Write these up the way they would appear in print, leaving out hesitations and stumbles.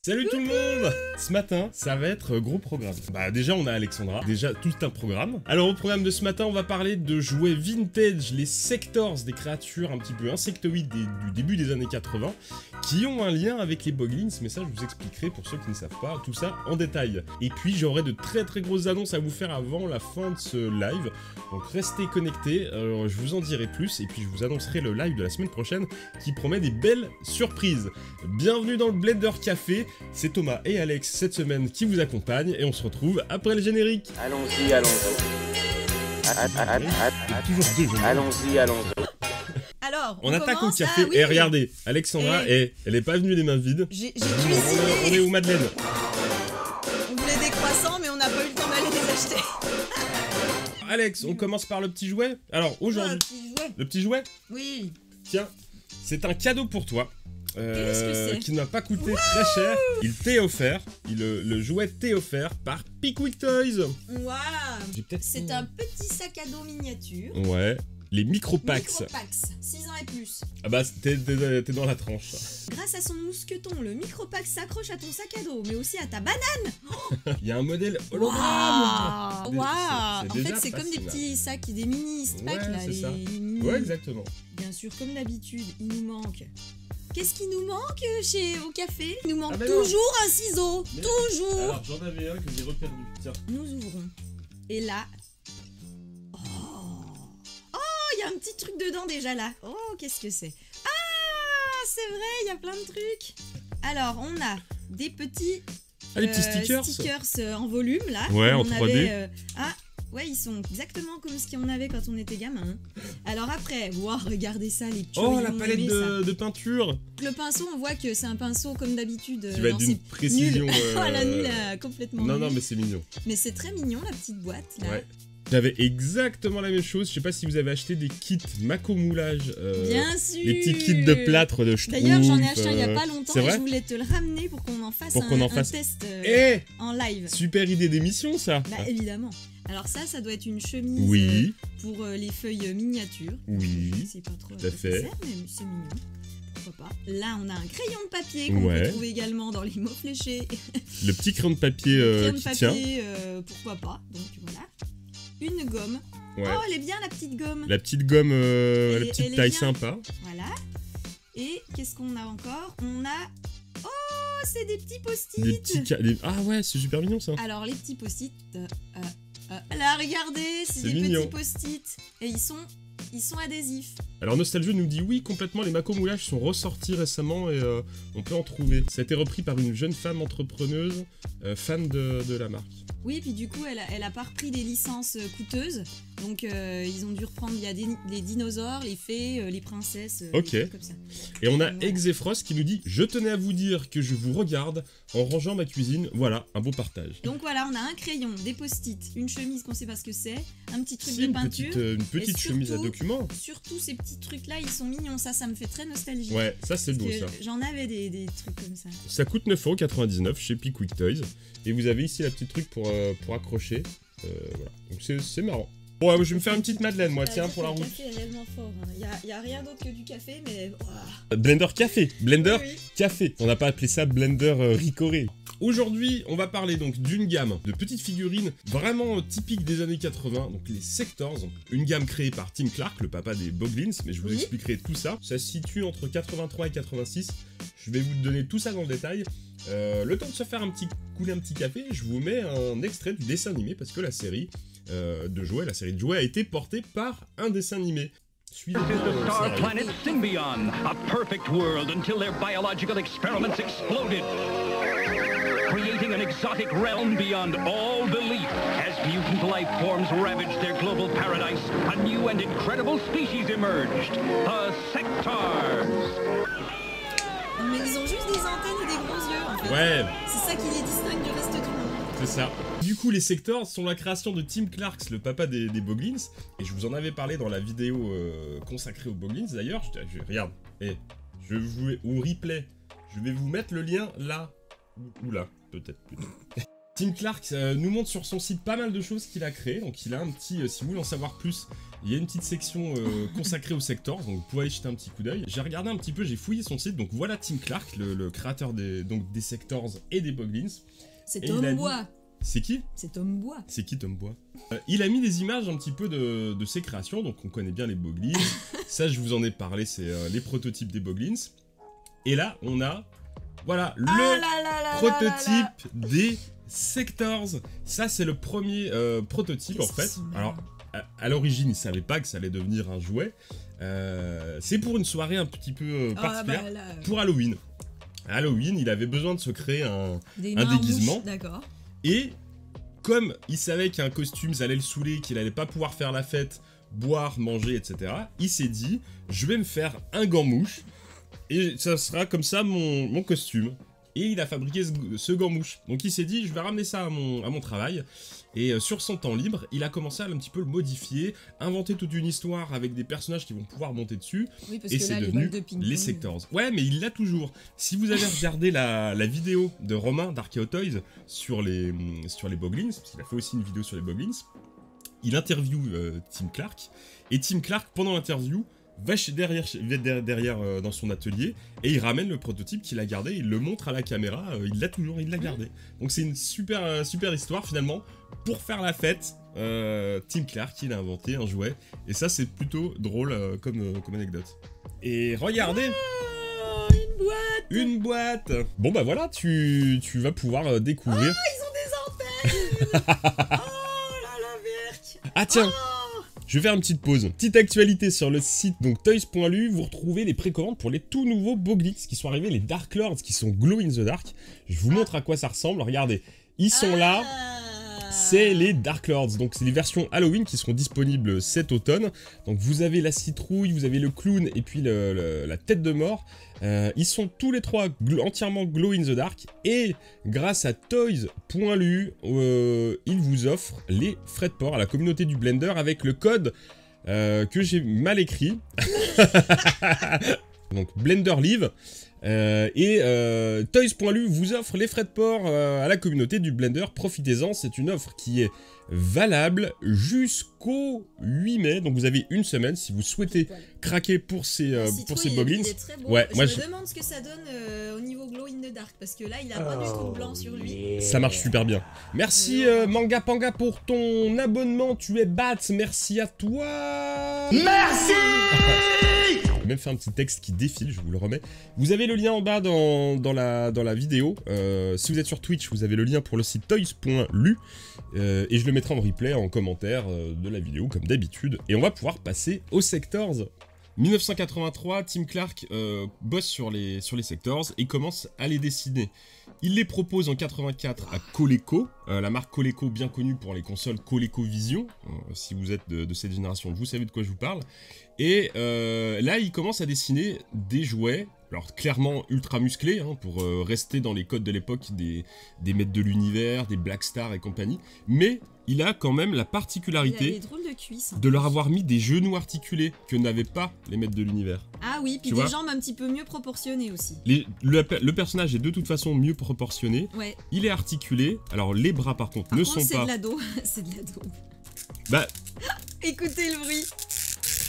Salut tout le monde! Ce matin, ça va être gros programme. Bah déjà on a Alexandra, déjà tout un programme. Alors au programme de ce matin, on va parler de jouets vintage, les sectors, des créatures un petit peu insectoïdes du début des années 80, qui ont un lien avec les Boglins, mais ça je vous expliquerai pour ceux qui ne savent pas, tout ça en détail. Et puis j'aurai de très grosses annonces à vous faire avant la fin de ce live, donc restez connectés, je vous en dirai plus, et puis je vous annoncerai le live de la semaine prochaine, qui promet des belles surprises. Bienvenue dans le Blender Café. C'est Thomas et Alex cette semaine qui vous accompagnent et on se retrouve après le générique. Allons-y, allons-y. Allons-y, allons-y. Alors, on attaque au café et regardez, Alexandra, elle est pas venue les mains vides. J'ai cuisiné. On est où, Madeleine? On voulait des croissants, mais on n'a pas eu le temps d'aller les acheter. Alex, on commence par le petit jouet. Alors aujourd'hui, le petit jouet. Oui. Tiens, c'est un cadeau pour toi. Qu'est-ce que c'est? Qui ne m'a pas coûté très cher. Il t'est offert, le jouet t'est offert par Pickwick Toys. Waouh. C'est un petit sac à dos miniature. Ouais, les Micropax. Micropax, 6 ans et plus. Ah bah t'es dans la tranche. Grâce à son mousqueton, le Micropax s'accroche à ton sac à dos, mais aussi à ta banane. Il y a un modèle hologramme. Waouh. En fait, déjà c'est pas comme si des mal. petits sacs, des mini packs là. c'est ça. Mini... Ouais, exactement. Bien sûr, comme d'habitude, il nous manque. Qu'est-ce qui nous manque au café? Il nous manque non. toujours un ciseau. Toujours. Alors j'en avais un que j'ai reperdu. Tiens. Nous ouvrons. Et là... Oh, il y a un petit truc dedans déjà là. Oh, qu'est-ce que c'est? Ah, c'est vrai, il y a plein de trucs. Alors, on a des petits... Ah, les petits stickers. En volume là. Ouais, en On 3D. avait, ouais, ils sont exactement comme ce qu'on avait quand on était gamin. Alors après, wow, regardez ça, les petits. Oh, la palette de peinture. Le pinceau, on voit que c'est un pinceau comme d'habitude. Qui va être d'une précision. Voilà, nul, complètement. Non, nul. non, mais c'est mignon. Mais c'est très mignon la petite boîte là. Ouais. J'avais exactement la même chose. Je sais pas si vous avez acheté des kits Mako moulage. Bien sûr. Les petits kits de plâtre de Schtroumpf. D'ailleurs, j'en ai acheté un il y a pas longtemps et je voulais te le ramener pour qu'on en fasse un test en live. Super idée d'émission ça. Bah évidemment. Alors ça doit être une chemise pour les feuilles miniatures. Oui. C'est pas trop tout à fait. Mais c'est mignon. Pourquoi pas. Là, on a un crayon de papier qu'on peut trouver également dans les mots fléchés. Le petit crayon de papier qui tient. Pourquoi pas. Donc voilà. Une gomme. Ouais. Oh, elle est bien la petite gomme. La petite gomme, la petite taille sympa. Voilà. Et qu'est-ce qu'on a encore? On a... Oh, c'est des petits post-it. Des petits... Ah ouais, c'est super mignon ça. Alors, les petits post-it... là, regardez, c'est des mignon. petits post-it. Et ils sont adhésifs. Alors Nostalgie nous dit oui, complètement, les Mako moulages sont ressortis récemment et on peut en trouver. Ça a été repris par une jeune femme entrepreneuse, fan de la marque. Oui, et puis du coup, elle a pas repris des licences coûteuses. Donc, ils ont dû reprendre, il y a les dinosaures, les fées, les princesses, des trucs comme ça. Et on a Exefrost qui nous dit « Je tenais à vous dire que je vous regarde en rangeant ma cuisine. Voilà, un beau partage. » Donc voilà, on a un crayon, des post-it, une chemise qu'on sait pas ce que c'est, un petit truc de peinture. Une petite chemise à document. Surtout ces petits trucs-là, ils sont mignons. Ça me fait très nostalgie. Ouais, ça c'est beau ça. J'en avais des trucs comme ça. Ça coûte 9,99€ chez Pickwick Toys. Et vous avez ici la petite truc pour accrocher. Voilà, donc c'est marrant. Bon, je vais me faire une petite madeleine, moi, tiens, pour la route. Le café est réellement fort. Y a rien d'autre que du café, mais... Blender Café. Blender Café. On n'a pas appelé ça Blender Ricoré. Aujourd'hui, on va parler donc d'une gamme de petites figurines vraiment typiques des années 80, donc les Sectors. Une gamme créée par Tim Clark, le papa des Boglins, mais je vous expliquerai tout ça. Ça se situe entre 83 et 86. Je vais vous donner tout ça dans le détail. Le temps de se faire couler un petit café, je vous mets un extrait du dessin animé parce que la série de jouets a été portée par un dessin animé. This is the star planet Symbion, a perfect world until their biological experiments exploded, creating an exotic realm beyond all belief. As mutant life forms ravaged their global paradise, a new and incredible species emerged, the Sectars. Mais ils ont juste des antennes et des gros yeux, en fait. Ouais. C'est ça qui les distingue du reste du monde. C'est ça. Du coup, les Sectors sont la création de Tim Clark, le papa des Boglins. Et je vous en avais parlé dans la vidéo consacrée aux Boglins, d'ailleurs. Regarde, au replay, je vais vous mettre le lien là. Ou là, peut-être plutôt. Tim Clark nous montre sur son site pas mal de choses qu'il a créées. Donc il a un petit, si vous voulez en savoir plus, il y a une petite section consacrée aux sectors, donc vous pouvez aller jeter un petit coup d'œil. J'ai regardé un petit peu, j'ai fouillé son site, donc voilà Tim Clark, le créateur des sectors et des Boglins. C'est Tom Bois. C'est qui? C'est Tom Bois. C'est qui Tom Bois? Il a mis des images un petit peu de ses créations, donc on connaît bien les Boglins. Ça je vous en ai parlé, c'est les prototypes des Boglins. Et là on a, voilà, le prototype des sectors. Ça c'est le premier prototype en fait. Alors à l'origine, il savait pas que ça allait devenir un jouet. C'est pour une soirée un petit peu particulière, pour Halloween. À Halloween, il avait besoin de se créer un déguisement. D'accord. Et comme il savait qu'un costume, ça allait le saouler, qu'il allait pas pouvoir faire la fête, boire, manger, etc., il s'est dit, je vais me faire un gant-mouche, et ça sera comme ça mon costume. Et il a fabriqué ce gant-mouche. Donc il s'est dit, je vais ramener ça à mon travail. Et sur son temps libre, il a commencé à un petit peu le modifier, inventer toute une histoire avec des personnages qui vont pouvoir monter dessus. Oui, parce et que c'est là, devenu les sectors. Ouais, mais il l'a toujours. Si vous avez regardé la vidéo de Romain d'Archeo Toys sur les Boglins, parce qu'il a fait aussi une vidéo sur les Boglins, il interviewe Tim Clark. Et Tim Clark, pendant l'interview, va derrière dans son atelier et il ramène le prototype qu'il a gardé, il le montre à la caméra, il l'a toujours, il l'a gardé. Donc c'est une super histoire finalement. Pour faire la fête, Tim Clark il a inventé un jouet et ça c'est plutôt drôle comme anecdote. Et regardez, une boîte. Bon bah voilà, tu vas pouvoir découvrir. Oh, ils ont des antennes. Oh là là, Berk. Ah tiens. Oh. Je vais faire une petite pause. Petite actualité sur le site donc toys.lu, vous retrouvez les précommandes pour les tout nouveaux Boglins qui sont arrivés, les Dark Lords qui sont glow in the dark. Je vous montre à quoi ça ressemble, regardez. Ils sont là, c'est les Dark Lords, donc c'est les versions Halloween qui seront disponibles cet automne. Donc vous avez la citrouille, vous avez le clown et puis la tête de mort. Ils sont tous les trois entièrement glow in the dark et grâce à toys.lu, ils vous offrent les frais de port à la communauté du Blender avec le code que j'ai mal écrit. Donc Blender Live. Toys.lu vous offre les frais de port à la communauté du Blender. Profitez-en, c'est une offre qui est valable jusqu'au 8 mai. Donc vous avez une semaine si vous souhaitez craquer pour ces Boglins. Ouais, je me demande ce que ça donne au niveau glow in the dark parce que là il a pas du tout blanc sur lui. Ça marche super bien. Merci Manga Panga pour ton abonnement. Tu es Bats, merci à toi. Merci. Même faire un petit texte qui défile, je vous le remets. Vous avez le lien en bas dans la vidéo. Si vous êtes sur Twitch, vous avez le lien pour le site toys.lu. Et je le mettrai en replay, en commentaire de la vidéo, comme d'habitude. Et on va pouvoir passer aux sectors. 1983, Tim Clark bosse sur les sectors et commence à les dessiner. Il les propose en 84 à Coleco, la marque Coleco bien connue pour les consoles ColecoVision. Si vous êtes de cette génération, vous savez de quoi je vous parle. Et là, il commence à dessiner des jouets, alors clairement ultra musclés, hein, pour rester dans les codes de l'époque des maîtres de l'univers, des Black Star et compagnie. Mais il a quand même la particularité de leur avoir mis des genoux articulés que n'avaient pas les maîtres de l'univers. Ah oui, puis des jambes un petit peu mieux proportionnées aussi. Le personnage est de toute façon mieux proportionné. Ouais. Il est articulé. Alors les bras par contre ne sont pas... c'est de la daube. C'est de la daube. Bah... Écoutez le bruit.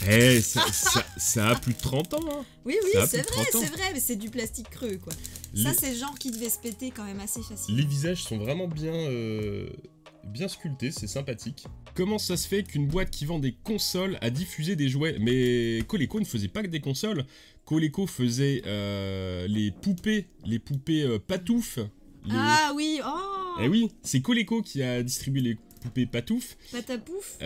Eh, ça a plus de 30 ans, hein. Oui, c'est vrai, mais c'est du plastique creux, quoi. Ça, c'est le genre qui devait se péter quand même assez facilement. Les visages sont vraiment bien sculptés, c'est sympathique. Comment ça se fait qu'une boîte qui vend des consoles a diffusé des jouets? Mais Coleco ne faisait pas que des consoles. Coleco faisait les poupées Patouf. Ah oui, oh. Eh oui, c'est Coleco qui a distribué les poupées Patouf. Patapouf.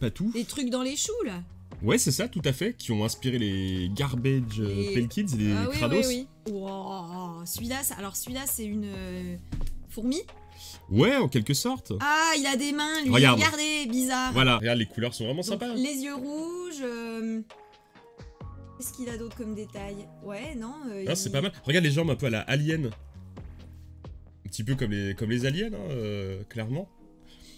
Patouf. Les trucs dans les choux, là. Ouais, c'est ça, tout à fait, qui ont inspiré les Garbage Pail Kids et les Kratos. Oui. Wow. Celui-là, c'est une fourmi. Ouais, en quelque sorte. Ah, il a des mains, lui. Regardez, bizarre. Voilà, regarde, les couleurs sont vraiment sympas. Les yeux rouges. Qu'est-ce qu'il a d'autre comme détail? Ouais, non. C'est pas mal. Regarde les jambes un peu à la Alien. Un petit peu comme les aliens, hein, clairement.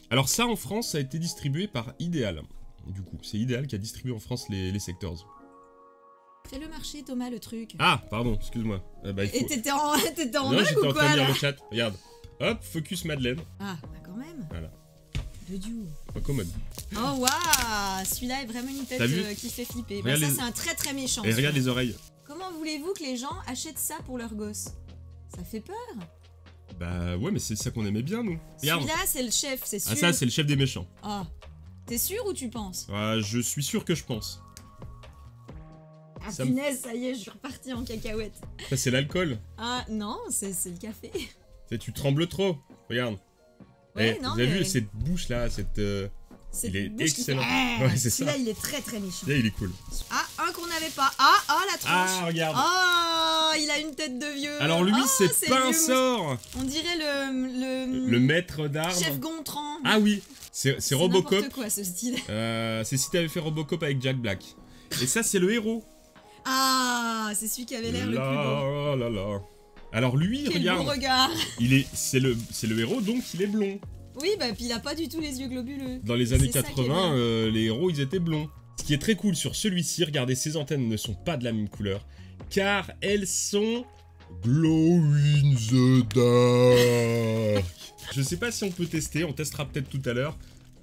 Alors ça, en France, ça a été distribué par Ideal. Du coup, c'est Ideal qui a distribué en France les sectors. Fais-le marcher, Thomas, le truc. Ah, pardon, excuse-moi. Et t'étais en non, mug j'étais ou en quoi, train de lire là le chat, regarde. Hop, focus Madeleine. Ah, bah quand même. Voilà. De Dieu. Pas commode. Oh waouh, celui-là est vraiment une tête T'as vu qui fait flipper. Regarde Bah, ça les- c'est un très très méchant. Et regarde les oreilles. Comment voulez-vous que les gens achètent ça pour leurs gosses? Ça fait peur. Bah ouais, mais c'est ça qu'on aimait bien, nous. Regarde. Celui-là c'est le chef, c'est sûr. Ah ça, c'est le chef des méchants. Oh. T'es sûr ou tu penses? Je suis sûr que je pense. Ah Ça me- punaise, ça y est, je suis reparti en cacahuète. Ça, c'est l'alcool. Ah non, c'est le café. Tu trembles trop. Regarde. Ouais, Eh, non, vous avez mais- vu cette bouche-là, cette... C'est Il est une bouche qui fait- excellent. Ah, Ouais, c'est celui-là ça. il est très très méchant. Là, il est cool. Ah, un qu'on n'avait pas. Ah, la tronche. Ah, regarde. Oh, il a une tête de vieux. Alors lui, Oh, c'est pas le un vieux sort. On dirait Le maître d'armes. chef Gontran. Ah oui, c'est Robocop. N'importe quoi ce style. C'est si t'avais fait Robocop avec Jack Black. Et ça, c'est le héros. Ah, c'est celui qui avait l'air le plus beau. Là. Alors lui, Quel regarde, beau regard. c'est le héros, donc il est blond. Oui, bah puis il a pas du tout les yeux globuleux. Dans les années C'est ça qui est 80, bien. les héros, ils étaient blonds. Ce qui est très cool sur celui-ci, regardez, ses antennes ne sont pas de la même couleur, car elles sont glow in the dark. Je sais pas si on peut tester, on testera peut-être tout à l'heure.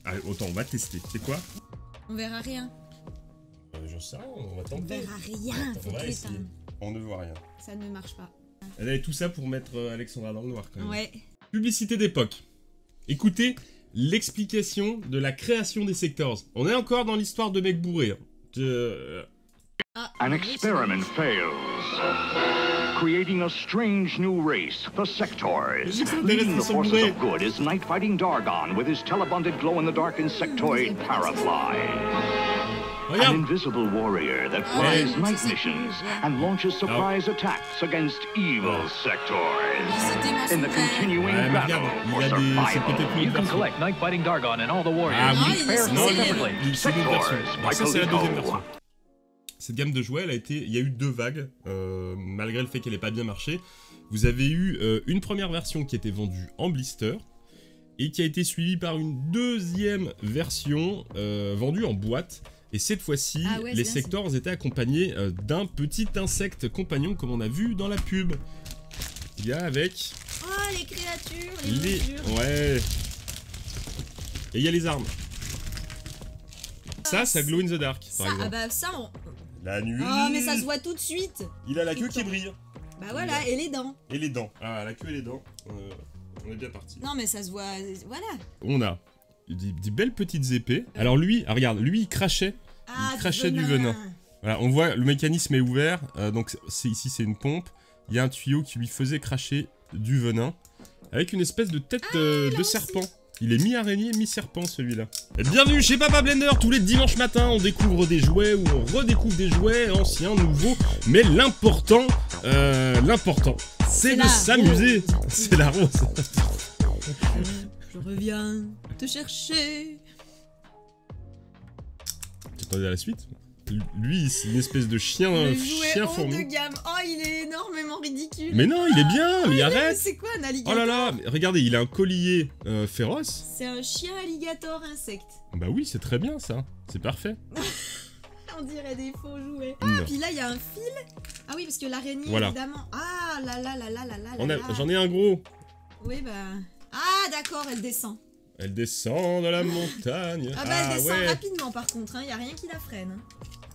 Allez, autant, on va tester. C'est quoi? On verra rien. J'en sais rien, on va On tenter. verra rien. Faut On va que essayer. l'éteindre. On ne voit rien. Ça ne marche pas. Et tout ça pour mettre Alexandra dans le noir quand même. Ouais. Publicité d'époque. Écoutez l'explication de la création des sectors. On est encore dans l'histoire de mecs bourrés. Ah, An oui, experiment fails, creating a strange new race, the Sectoirs. Leading the forces of good is night fighting Dargon with his telebonded glow-in-the-dark insectoid Parafly. An Regarde. invisible warrior that Ouais, flies night c'est missions cool, and launches surprise attacks against evil Sectoirs. C'était In the mensonge. continuing Ouais, mais battle regarde, il for y a des... C'est survival. peut-être une You autre can version. collect Night Fighting Dargon and all the warriors. Ah oui, il est non, censé- c'est une autre version. Sectors, Alors ça, c'est la Michael deuxième Go. version. Cette gamme de jouets, il y a eu 2 vagues, malgré le fait qu'elle n'ait pas bien marché. Vous avez eu une première version qui était vendue en blister, et qui a été suivie par une deuxième version vendue en boîte. Et cette fois-ci, Ah ouais, les c'est bien, sectors étaient accompagnés d'un petit insecte compagnon, comme on a vu dans la pub. Il y a avec Oh, les créatures, les les... mesures. Ouais. Et il y a les armes. Ça glow in the dark, Ça, par ah exemple. bah ça, on... La nuit. Oh, mais ça se voit tout de suite. Il a la queue qui brille. Bah voilà, et les dents. Et les dents. Ah, la queue et les dents. On est bien parti. Non, mais ça se voit... Voilà. On a des belles petites épées. Alors lui, regarde, lui il crachait. Ah, Il crachait du venin. Voilà, on voit le mécanisme est ouvert. Donc ici c'est une pompe. Il y a un tuyau qui lui faisait cracher du venin. Avec une espèce de tête de serpent. Il est mi-araignée, mi-serpent celui-là. Bienvenue chez Papa Blender, tous les dimanches matins on découvre des jouets ou on redécouvre des jouets, anciens, nouveaux. Mais l'important, c'est de la s'amuser. rose. C'est la rose. Je reviens te chercher. Tu attendais à la suite? Lui, c'est une espèce de chien, Le jouet chien haut de fourmi. gamme. Oh, il est énormément ridicule. Mais non, il est bien, mais Mais arrête. c'est quoi un alligator? Oh là là, mais regardez, il a un collier féroce. C'est un chien alligator insecte. Bah oui, c'est très bien ça. C'est parfait. On dirait des faux jouets. Non. Puis là, il y a un fil. Ah oui, parce que l'araignée, Voilà. évidemment. Ah là là là là là là là. J'en ai un gros. Oui, bah... Ah, d'accord, elle descend. Elle descend de la montagne. Ah bah, elle descend ouais. rapidement, par contre. Il y a rien qui la freine. Hein.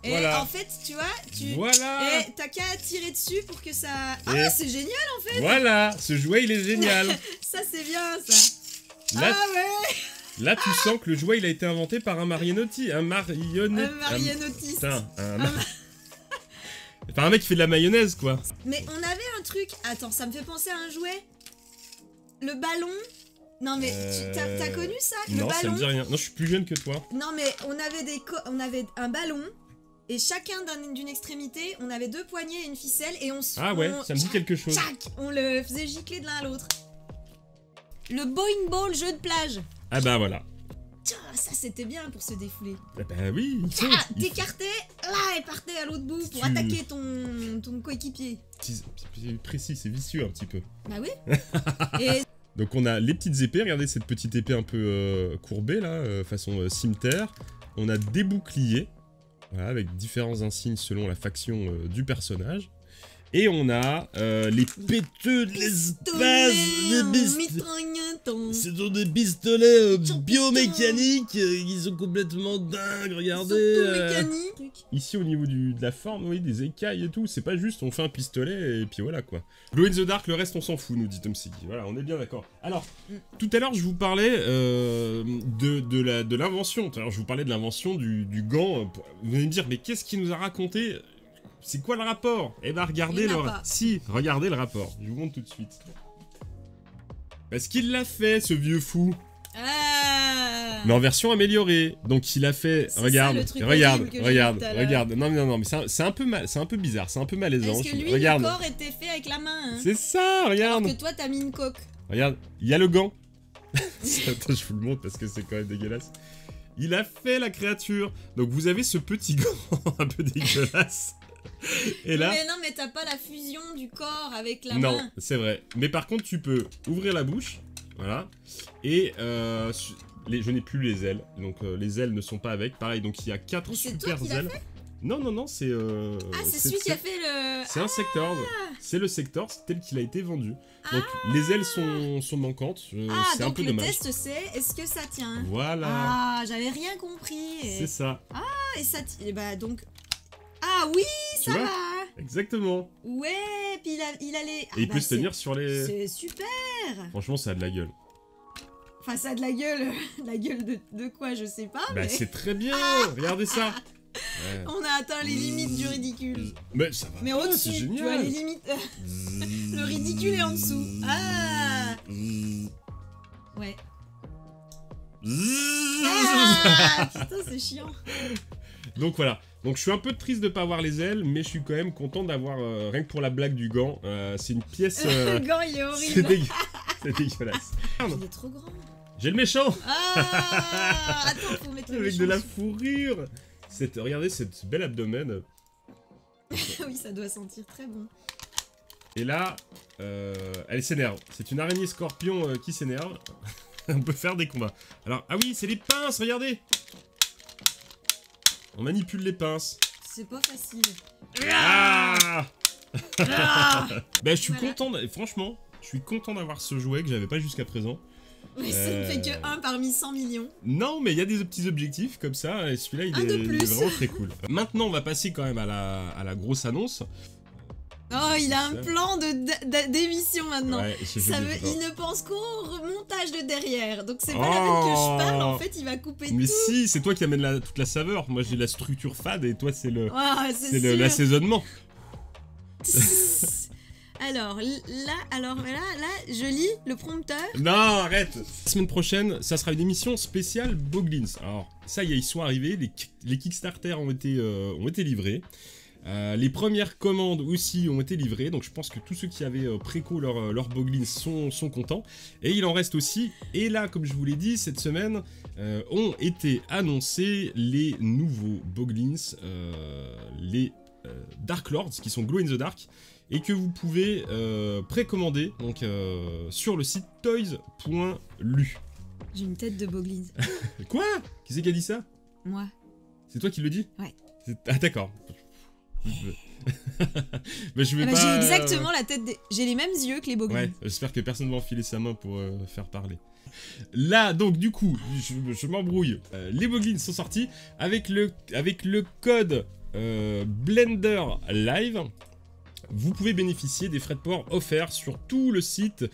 Et Voilà. en fait, tu vois, Voilà. Et t'as qu'à tirer dessus pour que ça... Et- Ah, c'est génial, en fait. Voilà, ce jouet il est génial. Ça, c'est bien, ça. Là, Ah ouais. là tu sens que le jouet il a été inventé par un marionnetti. Un Un marionnette. marionnettiste. Putain, Enfin, un mec qui fait de la mayonnaise quoi. Mais on avait un truc... Attends, ça me fait penser à un jouet. Le ballon. Non, mais t'as connu ça? Le Non, ça ballon. me dit rien. Non, je suis plus jeune que toi. Non, mais on avait un ballon. Et chacun d'une extrémité, on avait 2 poignées et une ficelle. Et on se... Ah ouais, ça me dit quelque chose. Tchac, on le faisait gicler de l'un à l'autre. Le Boing Ball jeu de plage. Ah bah voilà. Tiens, ça c'était bien pour se défouler. Ah bah oui, il faut. Ah, il faut- t'écartais, là, et partais à l'autre bout pour Tu- attaquer ton coéquipier. C'est précis, c'est vicieux un petit peu. Bah oui. Et Donc on a les petites épées, regardez cette petite épée un peu courbée là, façon cimeterre. On a des boucliers, voilà, avec différents insignes selon la faction du personnage. Et on a les péteux de l'espace, ce sont des pistolets biomécaniques qui sont complètement dingues, regardez. Ici au niveau de la forme, oui, des écailles et tout, c'est pas juste on fait un pistolet et puis voilà quoi. Glow in the dark, le reste on s'en fout, nous dit Tom Siggy. Voilà, on est bien d'accord. Alors, tout à l'heure je vous parlais de l'invention. Alors je vous parlais de l'invention du gant. Vous allez me dire, mais qu'est-ce qu'il nous a raconté? C'est quoi le rapport? Eh ben regardez regardez le rapport. Je vous montre tout de suite. Parce qu'il l'a fait, ce vieux fou. Mais en version améliorée. Donc il a fait. Regarde. Non, mais c'est un peu bizarre, c'est un peu malaisant. Parce que lui, regarde. le corps était fait avec la main. Hein. C'est ça, regarde. Alors que toi, t'as mis une coque. Regarde, il y a le gant. Attends, je vous le montre parce que c'est quand même dégueulasse. Il a fait la créature. Donc vous avez ce petit gant un peu dégueulasse. Et là... Mais non, mais t'as pas la fusion du corps avec la main. Non, c'est vrai. Mais par contre, tu peux ouvrir la bouche. Voilà. Et je n'ai plus les ailes. Donc les ailes ne sont pas avec. Pareil, donc il y a 4 super ailes. Non, c'est... c'est celui qui a fait le... C'est un Sector. C'est le Sector tel qu'il a été vendu. Donc les ailes sont manquantes. C'est un peu dommage. Donc le test c'est, est-ce que ça tient? Voilà. Ah, j'avais rien compris. C'est ça. Ah, et ça tient... Bah donc... Ah oui, ça va. Exactement. Ouais, puis il a les... Et il peut se tenir sur les... C'est super. Franchement, ça a de la gueule. Enfin, ça a de la gueule. La gueule de quoi, je sais pas. Bah mais... c'est très bien. Regardez ça. Ouais. On a atteint les limites du ridicule. Mais ça va. Mais au-dessus, tu vois les limites. Le ridicule est en dessous. Ah. Ouais. Putain, c'est chiant. Donc voilà. Donc je suis un peu triste de pas avoir les ailes, mais je suis quand même content d'avoir, rien que pour la blague du gant, c'est une pièce... Le gant il est horrible. C'est dégueulasse. Il est trop grand. J'ai le méchant. Attends, faut mettre le avec méchant. de la fourrure. Regardez cette belle abdomen. Oui, ça doit sentir très bon. Et là, elle s'énerve. C'est une araignée scorpion qui s'énerve. On peut faire des combats. Alors, ah oui, c'est les pinces, regardez. On manipule les pinces. C'est pas facile. Ben, je suis content, franchement, je suis content d'avoir ce jouet que j'avais pas jusqu'à présent. Mais ça ne fait que 1 parmi 100 millions. Non, mais il y a des petits objectifs comme ça, et celui-là, il est vraiment très cool. Maintenant, on va passer quand même à la grosse annonce. Oh, il a un plan d'émission maintenant. Ouais, il ne pense qu'au montage de derrière. Donc c'est pas la peine que je parle, en fait, il va couper tout. Mais si, c'est toi qui amène toute la saveur. Moi, j'ai la structure fade et toi, c'est l'assaisonnement. Alors là, je lis le prompteur. Non, arrête. La semaine prochaine, ça sera une émission spéciale Boglins. Alors, ça y est, ils sont arrivés. Les Kickstarter ont été livrés. Les premières commandes aussi ont été livrées, donc je pense que tous ceux qui avaient préco leur Boglins sont contents. Et il en reste aussi, et là, comme je vous l'ai dit, cette semaine, ont été annoncés les nouveaux Boglins, les Dark Lords, qui sont Glow in the Dark, et que vous pouvez précommander donc, sur le site toys.lu. J'ai une tête de Boglins. Quoi? Qui c'est qui a dit ça? Moi. C'est toi qui le dis? Ouais. Ah d'accord. Mais je vais pas... J'ai exactement la tête des... J'ai les mêmes yeux que les Boglins. Ouais, j'espère que personne va enfiler sa main pour faire parler. Là, donc du coup, je m'embrouille. Les Boglins sont sortis avec le code Blender Live. Vous pouvez bénéficier des frais de port offerts sur tout le site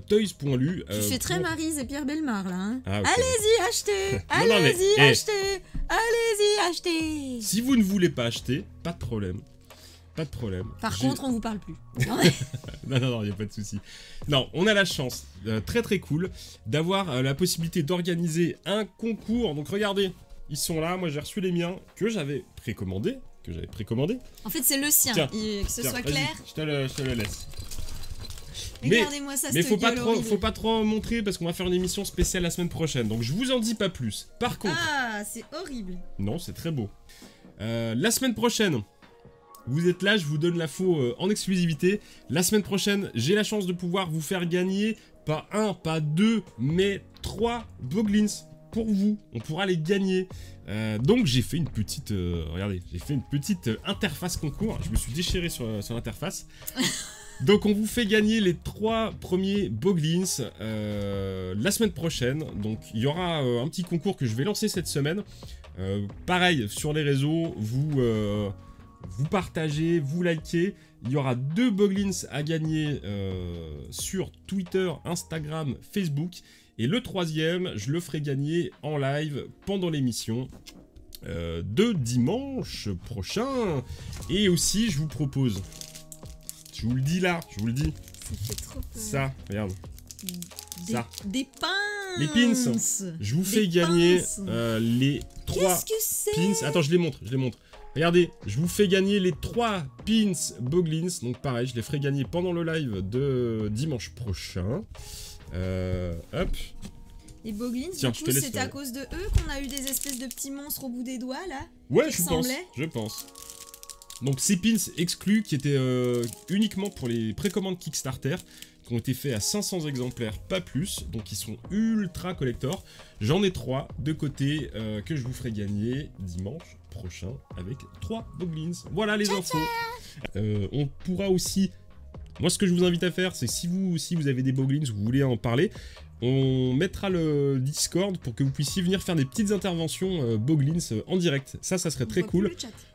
toys.lu. Tu fais très Maryse et Pierre Bellemare là. Hein. Ah, okay. Allez-y, achetez. Allez-y, achetez. Allez-y, achetez. Si vous ne voulez pas acheter, pas de problème. Pas de problème. Par contre, on vous parle plus. Non, il n'y a pas de souci. Non, on a la chance, très très cool, d'avoir la possibilité d'organiser un concours. Donc regardez, ils sont là. Moi, j'ai reçu les miens que j'avais précommandés. En fait, c'est le sien. Tiens, que ce soit clair. Je te le laisse. Regardez-moi ça, mais faut pas trop montrer parce qu'on va faire une émission spéciale la semaine prochaine. Donc je vous en dis pas plus. Par contre... Ah, c'est horrible. Non, c'est très beau. La semaine prochaine, vous êtes là, je vous donne l'info en exclusivité. La semaine prochaine, j'ai la chance de pouvoir vous faire gagner pas 1, pas 2, mais 3 Boglins. pour vous, on pourra les gagner. Donc j'ai fait une petite, regardez, j'ai fait une petite interface concours. Je me suis déchiré sur l'interface. Donc on vous fait gagner les 3 premiers Boglins la semaine prochaine. Donc il y aura un petit concours que je vais lancer cette semaine. Pareil, sur les réseaux, vous partagez, vous likez. Il y aura 2 Boglins à gagner sur Twitter, Instagram, Facebook. Et le 3e, je le ferai gagner en live pendant l'émission de dimanche prochain. Et aussi, je vous propose, je vous le dis là, je vous le dis. Ça fait trop peur. Ça, regarde. Ça. Des pinces. Les pins. Je vous fais gagner les 3 Qu'est-ce que c'est? pins. Attends, je les montre. Regardez, je vous fais gagner les 3 pins Boglins. Donc pareil, je les ferai gagner pendant le live de dimanche prochain. Hop. Les Boglins, Tiens, du je coup, te laisse, c'est à cause de eux qu'on a eu des espèces de petits monstres au bout des doigts, là? Ouais, qui je pense. Donc ces pins exclus qui étaient uniquement pour les précommandes Kickstarter, qui ont été faits à 500 exemplaires, pas plus, donc ils sont ultra collector. J'en ai 3 de côté que je vous ferai gagner dimanche prochain avec 3 Boglins. Voilà les infos. On pourra aussi... Moi ce que je vous invite à faire, c'est si vous avez des Boglins, vous voulez en parler, on mettra le Discord pour que vous puissiez venir faire des petites interventions Boglins en direct. Ça serait très cool.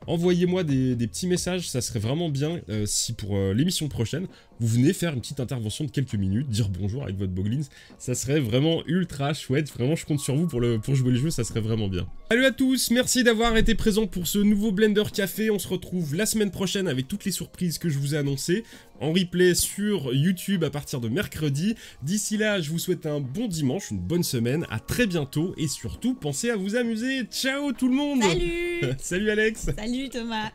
Envoyez-moi des petits messages, ça serait vraiment bien si pour l'émission prochaine, vous venez faire une petite intervention de quelques minutes, dire bonjour avec votre Boglins. Ça serait vraiment ultra chouette, vraiment je compte sur vous pour jouer le jeu, ça serait vraiment bien. Salut à tous, merci d'avoir été présents pour ce nouveau Blender Café. On se retrouve la semaine prochaine avec toutes les surprises que je vous ai annoncées, en replay sur YouTube à partir de mercredi. D'ici là, je vous souhaite un bon dimanche, une bonne semaine, à très bientôt et surtout, pensez à vous amuser. Ciao tout le monde. Salut. Salut Alex. Salut Thomas.